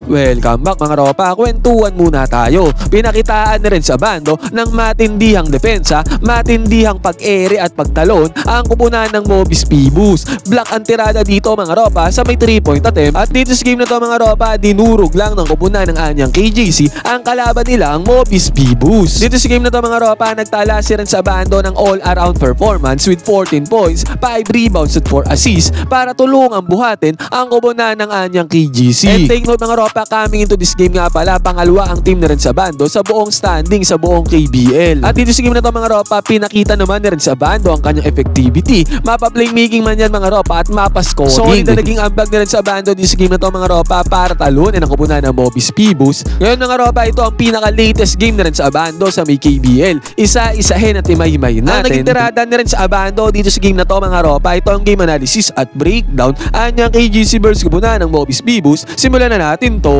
Welcome back mga ropa, kwentuhan muna tayo. Pinakitaan na rin sa bando ng matindihang depensa, matindihang pag-ere at pagtalon ang kupunan ng Mobis Phoebus. Black ang tirada dito mga ropa sa may 3-point attempt, at dito sa game na to mga ropa, dinurog lang ng kupunan ng anyang KJC ang kalaban nila ang Mobis Phoebus. Dito sa game na to mga ropa, nagtala si rin sa bando ng all-around performance with 14 points, 5 rebounds at 4 assists para tulungang buhatin ang kupunan ng anyang KJC. And take note mga ropa, coming into this game nga pala, pangalawa ang team na rin sa bando sa buong standing sa buong KBL. At dito sa game na to mga ropa, pinakita naman na rin sa bando ang kanyang effectivity. Mapa playmaking man yan mga ropa at mapa scoring. Solid na naging ambag na rin sa bando dito sa game na to mga ropa para talunin ang kupunan ng Mobis Phoebus. Ngayon mga ropa, ito ang pinaka-latest game na rin sa bando sa may KBL. Isa-isahin at imay-himayin natin. Ang naging tirada na rin sa bando dito sa game na to mga ropa, ito ang game analysis at breakdown anyang KGC versus kupunan ng Mobis Phoebus. Simulan na natin to.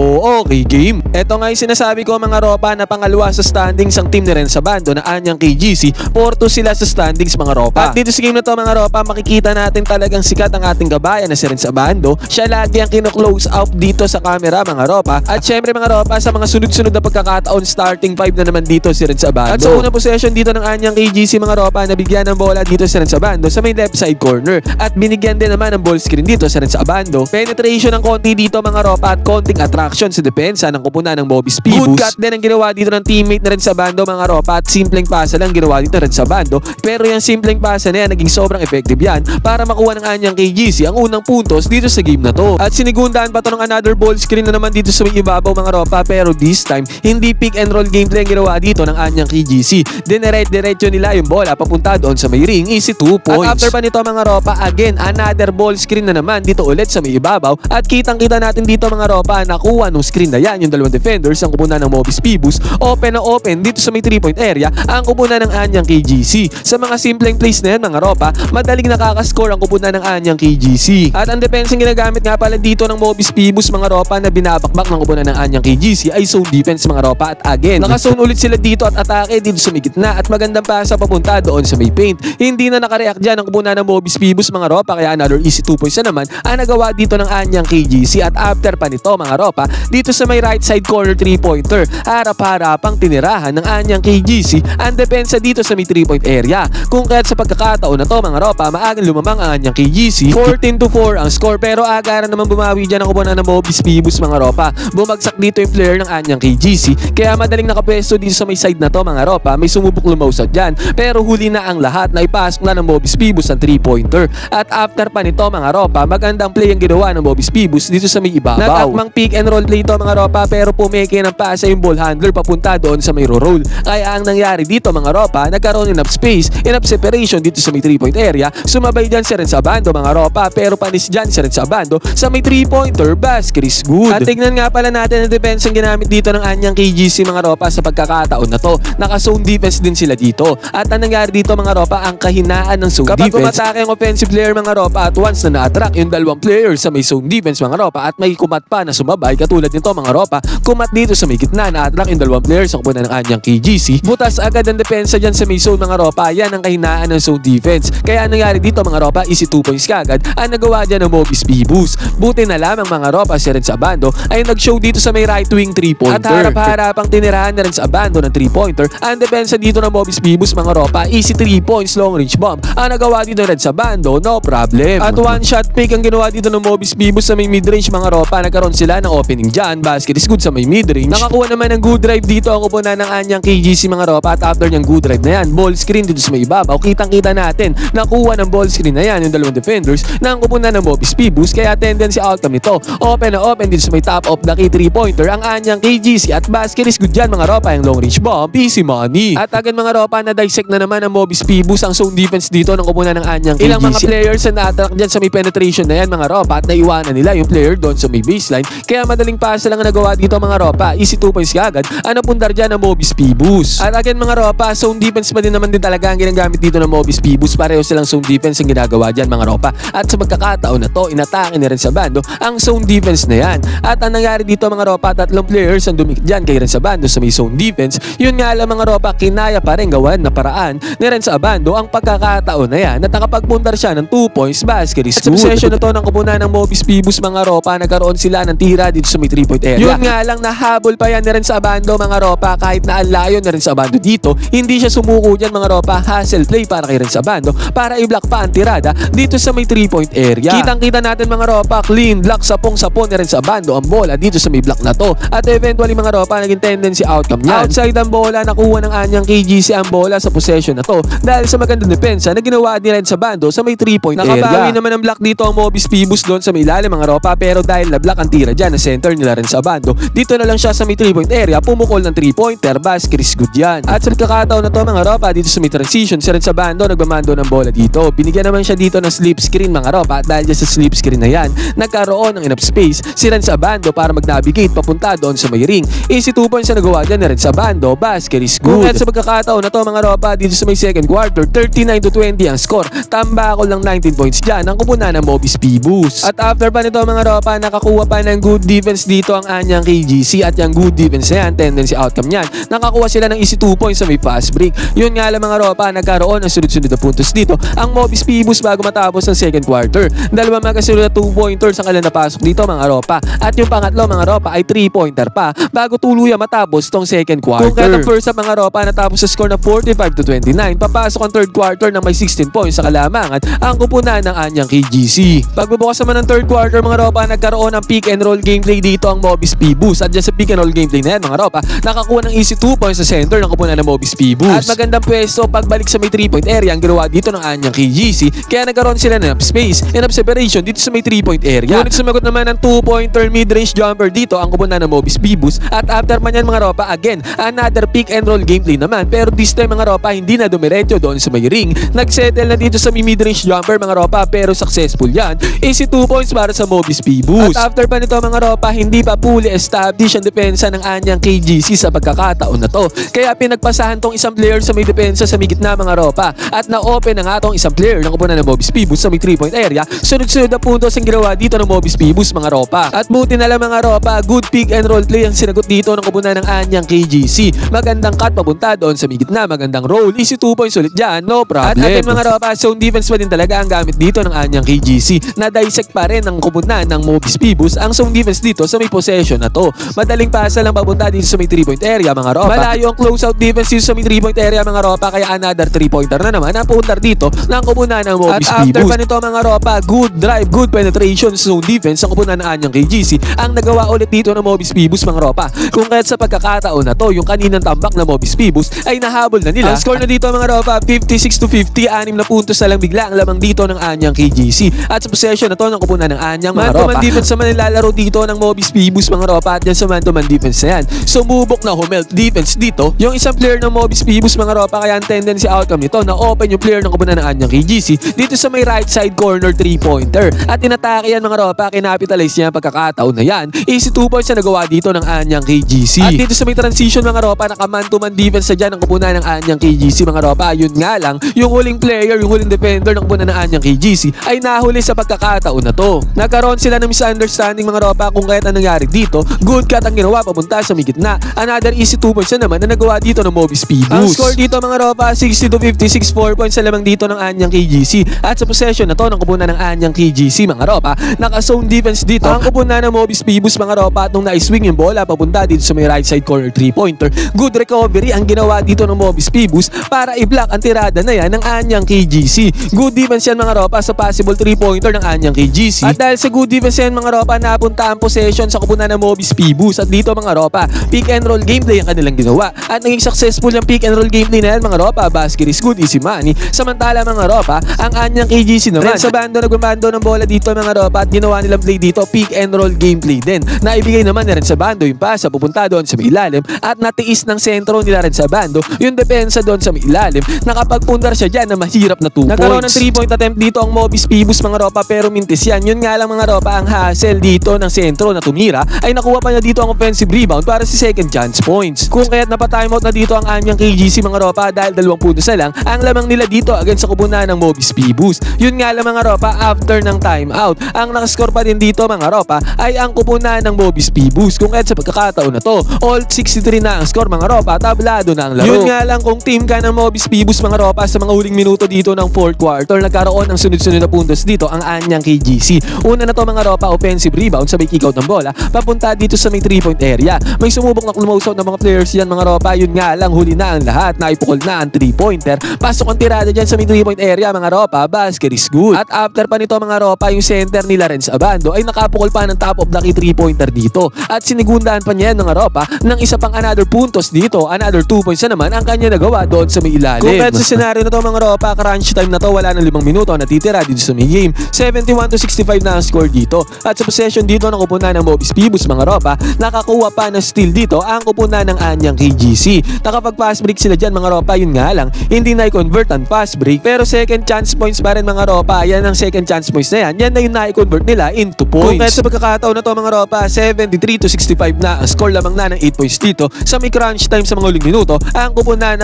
Okay game. Ito nga yung sinasabi ko mga ropa na pangalawa sa standings ang team na rin sa bando na anyang KGC. 4-2 sila sa standings mga ropa. At dito sa game na to mga ropa, makikita natin talagang sikat ang ating kabayan na si rin sa bando. Siya lagi ang kino-close out dito sa camera mga ropa. At syempre mga ropa, sa mga sunod-sunod na pagkakataon, starting 5 na naman dito si rin sa bando. At sa unang possession dito ng anyang KGC mga ropa, nabigyan ng bola dito si rin sa bando sa may left side corner. At binigyan din naman ng ball screen dito si rin sa bando. Penetration ng konti dito mga ropa at konting attraction sa depensa ng kupunan ng Mobis Phoebus. Good cut din ang ginawa dito ng teammate na rin sa bando mga ropa, at simpleng pasa lang ginawa dito rin sa bando. Pero yung simpleng pasa na yan, naging sobrang effective yan para makuha ng anyang KGC ang unang puntos dito sa game na to. At sinigundaan pa to ng another ball screen na naman dito sa may ibabaw mga ropa, pero this time hindi pick and roll gameplay ang ginawa dito ng anyang KGC. Diretso nila yung bola papunta doon sa may ring, easy 2 points. At after pa nito mga ropa, again another ball screen na naman dito ulit sa may ibabaw, at kitang-kita natin dito mga ropa, nakuha nung screen na yan yung dalawang defenders ang kupunan ng Mobis Phoebus. Open na open dito sa may 3-point area ang kupunan ng anyang KGC. Sa mga simpleng plays na yan mga ropa, madaling nakakascore ang kupunan ng anyang KGC. At ang defenseng ginagamit nga pala dito ng Mobis Phoebus mga ropa na binabakbak ng kupunan ng anyang KGC ay zone defense mga ropa. At again, nakazone ulit sila dito at atake dito sa may gitna at magandang pasa papunta doon sa may paint. Hindi na nakareact dyan ang kupunan ng Mobis Phoebus mga ropa, kaya another easy 2 points na naman ang nagawa dito ng anyang KGC. At after pa nito mga ropa, dito sa may right side corner 3-pointer, harap-harapang tinirahan ng anyang KGC ang depensa dito sa may 3-point area. Kung kaya't sa pagkakataon na to mga ropa, maagang lumamang ang anyang KGC. 14-4 ang score, pero agaran naman bumawi dyan ang kupunan ng Mobis Phoebus mga ropa. Bumagsak dito yung player ng anyang KGC, kaya madaling nakapwesto dito sa may side na to mga ropa. May sumubok lumausad dyan, pero huli na ang lahat na ipasok na ng Mobis Phoebus ang 3-pointer. At after pa nito mga ropa, magandang play ang ginawa ng Mobis Phoebus dito sa may ibabaw. Nag-akmang pick and roll play to mga ropa, pero pumeke ng pasa yung ball handler papunta doon sa may roll. Kaya ang nangyari dito mga ropa, nagkaroon enough space, enough separation dito sa may 3-point area. Sumabay dyan si rin sa bando mga ropa, pero panis dyan si rin sa bando sa may 3-pointer, basket is good. At tignan nga pala natin ang defense ang ginamit dito ng anyang KGC mga ropa sa pagkakataon na to. Naka-zone defense din sila dito. At ang nangyari dito mga ropa, ang kahinaan ng zone defense. Kapag umatake ang offensive player mga ropa, at once na na-attract yung dalawang players sa may zone defense mga ropa, at may kumat pa na sumabay katulad nito mga ropa, kumat dito sa may gitna, na-attract yung dalawang players sa kupunan ng anyang KGC. Butas agad ang depensa dyan sa may zone mga ropa. Yan ang kahinaan ng zone defense. Kaya ang nangyari dito mga ropa, easy 2 points kagad ang nagawa dyan ng Mobis Phoebus. Buti na lamang mga ropa, si rin sa bando ay nag-show dito sa may right wing 3-pointer. At harap-harapang tinirahan na rin sa bando ng 3-pointer ang depensa dito ng Mobis Phoebus mga ropa. Easy 3 points, long range bomb ang nagawa dito rin sa bando, no problem. At one shot pick ang ginawa dito ng Mobis Phoebus sa may mid-range mga ropa. Nagkaroon sila ng opening dyan, basket is good sa may mid-range. Nakakuha naman ng good drive dito ang kupunan ng anyang KGC mga ropa, at after niyang good drive na yan, ball screen dito sa may ibabaw. Kitang-kita natin, nakuha ng ball screen na yan yung dalawang defenders ng kupunan ng Mobis Phoebus, kaya tendency outcome nito. Open na open dito sa may top of the key 3-pointer ang anyang KGC, at basket is good dyan mga ropa, yung long range bomb, easy money. At agad mga ropa, na-dissect na naman ang Mobis Phoebus ang zone defense dito ng kupunan ng anyang KGC. Ilang mga players na na-attract dyan sa may penetration na yan mga ropa, at naiwanan nila yung player doon sa may baseline, kaya madaling pasa lang ang nagawa dito mga ropa. Easy 2 points kagad ang napundar dyan ng Mobis Phoebus. At again mga ropa, zone defense pa din naman din talaga ang ginagamit dito ng Mobis Phoebus. Pareho silang zone defense ang ginagawa dyan mga ropa, at sa pagkakataon na to, inatake na rin sa bando ang zone defense na yan. At ang nangyari dito mga ropa, tatlong players ang dumikit dyan kay rin sa bando sa may zone defense. Yun nga lang mga ropa, kinaya pa rin gawan na paraan ni rin sa bando ang pagkakataon na yan, at nakapagpundar siya ng 2 points, basket is good. At sa possession na to ng kupunan ng Mobis Phoebus mga ropa, nagkaroon sila ng tira dito sa may 3-point area. Yun nga lang, nahabol pa yan na rin sa Abando mga ropa, kahit na alayo na rin sa Abando dito, hindi siya sumuko dyan mga ropa. Hustle play para kay rin sa Abando para i-block pa ang tirada dito sa may 3-point area. Kitang-kita natin mga ropa, clean block, sapong-sapon na rin sa Abando ang bola dito sa may block na to. At eventually mga ropa, naging tendency outcome niyan. Outside ang bola, nakuha ng anyang KGC ang bola sa possession na to dahil sa magandang depensa na ginawa nila sa Bando sa may 3-point area. Nakabawi naman ang block dito ang Mobis Phoebus doon sa may ilalim mga ropa, pero dahil na block ang tira dyan na center nila rin sa Bando, dito na lang siya sa may 3-point area, pumukol ng 3-pointer, basket is good yan. At sa pagkakataon na to mga ropa, dito sa may transition, siya rin sa Bando, nagbamando ng bola dito. Binigyan naman siya dito ng slip screen mga ropa, at dahil dyan sa slip screen na yan, nagkaroon ng enough space si rin sa Bando para mag-navigate papunta doon sa may ring. Easy 2 points na nagawa dyan na rin sa Bando, basket is good. At sa pagkakataon na to mga ropa, dito sa may second quarter, 39-20 ang score. Tambakol ng 19 points dyan ang kupunan ng Mobis Phoebus. At after pa nito mga ropa, nakakuha pa ng good defense dito ang anyang KGC, at yung good defense na yan, tendency outcome yan, nakakuha sila ng easy 2 points sa may fast break. Yun nga lang mga ropa, nagkaroon ng sunod-sunod na puntos dito ang Mobis Phoebus bago matapos ang second quarter. Dalawa magkasunod na 2-pointers ang kailan napasok dito mga ropa, at yung pangatlo mga ropa ay 3-pointer pa bago tuluyan matapos tong second quarter. Kung kaya first half mga ropa natapos sa score na 45-29, papasok ang third quarter na may 16 points sa kalamangan ang kupunan ng anyang KGC. Pagbubukas naman ng third quarter mga ropa, nagkaroon ng pick and roll gameplay dito ang Mobis Phoebus, at dyan sa pick and roll gameplay na yan mga ropa, nakakuha ng easy 2 points sa center ng kupunan ng Mobis Phoebus. At magandang pwesto pagbalik sa may 3-point area ang ginawa dito ng anyang KGC, kaya nagkaroon sila ng enough space, enough separation dito sa may 3-point area. Ngunit sumagot naman ng 2-pointer mid-range jumper dito ang kupunan ng Mobis Phoebus, at after man yan mga ropa, again another pick and roll gameplay naman, pero this time mga ropa hindi na dumiretso doon sa may ring, nagsettle na dito sa may mid-range jumper mga ropa, pero successful yan, easy 2 points para sa Mobis Phoebus. At after pa nito mga ropa, hindi pa fully established ang depensa ng anyang KGC sa pagkakataon na to, kaya pinagpasahan tong isang player sa may depensa sa may gitna mga ropa, at na-open na nga tong isang player ng kupunan ng Mobis Phoebus sa may 3-point area. Sunod-sunod na puntos ang ginawa dito ng Mobis Phoebus mga ropa, at buti na lang mga ropa, good pick and roll play ang sinagot dito ng kupunan ng anyang KGC. Magandang cut papunta doon sa may gitna, magandang roll, easy 2 points ulit dyan, no problem. At atin mga ropa, zone defense pa din talaga ang gamit dito ng anyang KGC, na dissect pa rin ng kupunan ng Mobis Phoebus ang zone defense dito sa may possession na to. Madaling pasa lang papunta dito sa may 3-point area mga ropa, malayo ang closeout defense dito sa may 3-point area mga ropa, kaya another 3-pointer na naman ang punta dito ng kupunan ng Mobis Phoebus. At after pa nito mga ropa, good drive, good penetration zone defense ang kupunan ng anyang KGC ang nagawa ulit dito ng Mobis Phoebus mga ropa, kung kahit sa pagkakataon na to yung kaninang tambak na Mobis Phoebus ay nahabol na nila. Ang score na dito mga ropa, 56-50, 6 na puntos na lang bigla ang lamang dito ng anyang KGC, at sa possession na to ng kupunan ng anyang mga ropa. Man-to-man defense naman nilalaro dito ng Mobis Phoebus mga ropa, at dyan sa man-to-man defense na yan, sumubok na humelt defense dito yung isang player ng Mobis Phoebus mga ropa, kaya ang tendency outcome nito na open yung player ng kupunan ng anyang KGC dito sa may right side corner 3-pointer, at inatake yan mga ropa, kinapitalize niya ang pagkakataon na yan, easy 2 points na nagawa dito ng anyang KGC. At dito sa may transition mga ropa, naka-man-to-man defense na dyan ang kupunan ng anyang KGC mga ropa. Yun nga lang, yung huling player, yung huling defender ng kupunan ng anyang KGC ay nahuli sa pagkakataon na to. Nagkaroon sila ng misunderstanding mga ropa kung kahit anong nangyari dito. Good cut ang ginawa papunta sa may gitna, another easy 2 points na naman na nagawa dito ng Mobis Phoebus. Ang score dito mga ropa, 60-56, 4 points na lamang dito ng anyang KGC, at sa possession na to ng kupunan ng anyang KGC mga ropa, naka-zone defense dito ang kupunan ng Mobis Phoebus mga ropa, at nung na-swing yung bola papunta dito sa may right side corner 3-pointer, good recovery ang ginawa dito ng Mobis Phoebus para i-block ang tirada na yan ng anyang KGC. Good defense yan mga ropa sa possible 3-pointer ng anyang KGC, at dahil sa good defense yan mga ropa, napunta ang possession sa kupunan ng Mobis Phoebus, at dito mga ropa, pick and roll gameplay ang kanilang ginawa, at naging successful yung pick and roll gameplay na yan mga ropa, basket is good, easy money. Samantala mga ropa, ang anyang KGC naman sa bando nagbabando ng bola dito mga ropa, at ginawa nilang play dito pick and roll gameplay din, na ibigay naman na rin sa bando yung pasa pupunta doon sa may ilalim, at natiis ng sentro nila rin sa bando yung depensa doon sa may ilalim, nakapagpundar siya dyan na mahirap na 2 points. Nagkaroon ng 3-point attempt dito ang Mobis Phoebus mga ropa, pero mintis yan. Yun nga lang mga ropa, ang hassle dito ng sentro na tumira ay nakuha pa niya dito ang offensive rebound para sa second chance points, kung kaya't napatimeout na dito ang anyang KGC mga ropa, dahil 2 puntos na lang ang lamang nila dito against sa kupunan ng Mobis Phoebus. Yun nga lang mga ropa, after ng timeout, ang nakascore pa din dito mga ropa ay ang kupunan ng Mobis Phoebus, kung kaya't sa pagkakataon na to, all 63 na ang score mga ropa, tablado na ang laro. Yun nga lang, kung team ka ng Mobis Phoebus mga ropa, sa mga huling minuto dito ng 4th quarter, nagkaroon ng sunod-sunod na puntos dito ang anyang KGC. Una na to mga ropa, offensive rebound sa may kickoff out ng bola papunta dito sa may 3-point area. May sumubok na close out ng mga players yan mga ropa. Yun nga lang, huli na ang lahat. Naipukol na ang 3-pointer. Pasok ang tirada dyan sa may 3-point area mga ropa. Basket is good. At after pa nito mga ropa, yung center nila Renz Abando ay nakapukol pa ng top of the key 3-pointer dito. At sinigundaan pa niya yan mga ropa ng isa pang another puntos dito. Another 2 points na naman ang kanya nagawa doon sa may ilalim. Kung kahit sa senaryo na to mga ropa, crunch time na to, wala ng 5 minuto natitira dito sa may game. 71-65 na ang score dito. At sa possession dito ng kupunan ng Mobis Pibus mga ropa, nakakuha pa ng steal dito ang kupunan ng Anyang KGC. Nakapag-fast break sila dyan mga ropa, yun nga lang, hindi na i-convert ang fast break. Pero second chance points pa rin mga ropa. Yan ang second chance points na yan. Yan na yung na-i-convert nila into points. Kung kahit sa pagkakataon na to mga ropa, 73-65 na ang score lamang na ng 8 points dito. Sa may crunch time sa mga huling minuto, ang kupunan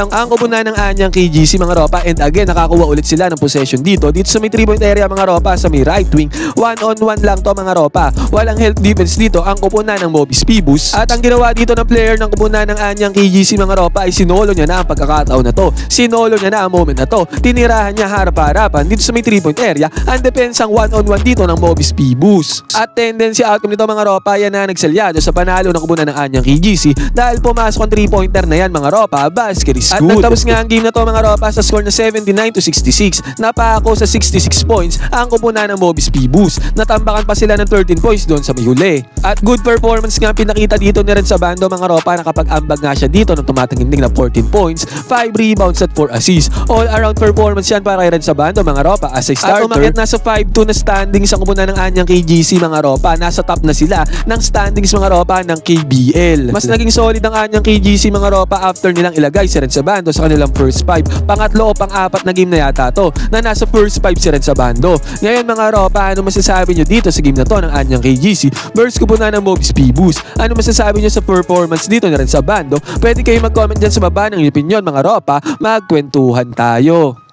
ng Anyang KGC mga ropa. And again, nakakuha ulit sila ng possession dito sa may 3-point area mga ropa, sa may right wing. 1-on-1 lang to mga ropa. Walang help defense dito ang kupunan ng Mobis Pibus. At ang ginawa dito ng player ng kupunan ng Anyang KGC mga ropa ay sinolo niya na ang pagkakataon na to. Sinolo niya na ang moment na to. Tinirahan niya harap-harapan dito sa may 3-point area ang depensang 1-on-1 dito ng Mobis Pibus. At tendency outcome nito mga ropa, yan na nagsalyado sa panalo ng kupunan ng Anyang KGC dahil pumasok ang 3-pointer na yan mga ropa. Basket is good. At nagtapos nga ang game na to mga ropa sa score na 79-66. Napako sa 66 points ang kupunan ng Mobis Pibus. Natambakan pa sila ng 13 points doon sa may huli. At good performance nga pinakita dito ni Renz Abando mga ropa. Nakapag-ambag nga siya dito ng tumatanginding na 14 points, 5 rebounds at 4 assists. All around performance yan para kay Renz Abando mga ropa as a starter. At umakit na sa 5-2 na standings ang kupunan ng Anyang KGC mga ropa. Nasa top na sila ng standings mga ropa ng KBL. Mas naging solid ang Anyang KGC mga ropa after nilang ilagay si Renz Abando sa kanilang first 5. Pangatlo o pang-apat na game na yata to na nasa first 5 si Renz Abando. Ngayon mga ropa, ano masasabi nyo dito sa game na to ng Anyang KGC versus kupunan ng Mobis Pibus? Ano masasabi nyo sa performance dito ni Renz Abando? Pwede kayo mag-comment dyan sa baba ng opinion mga ropa. Magkwentuhan tayo.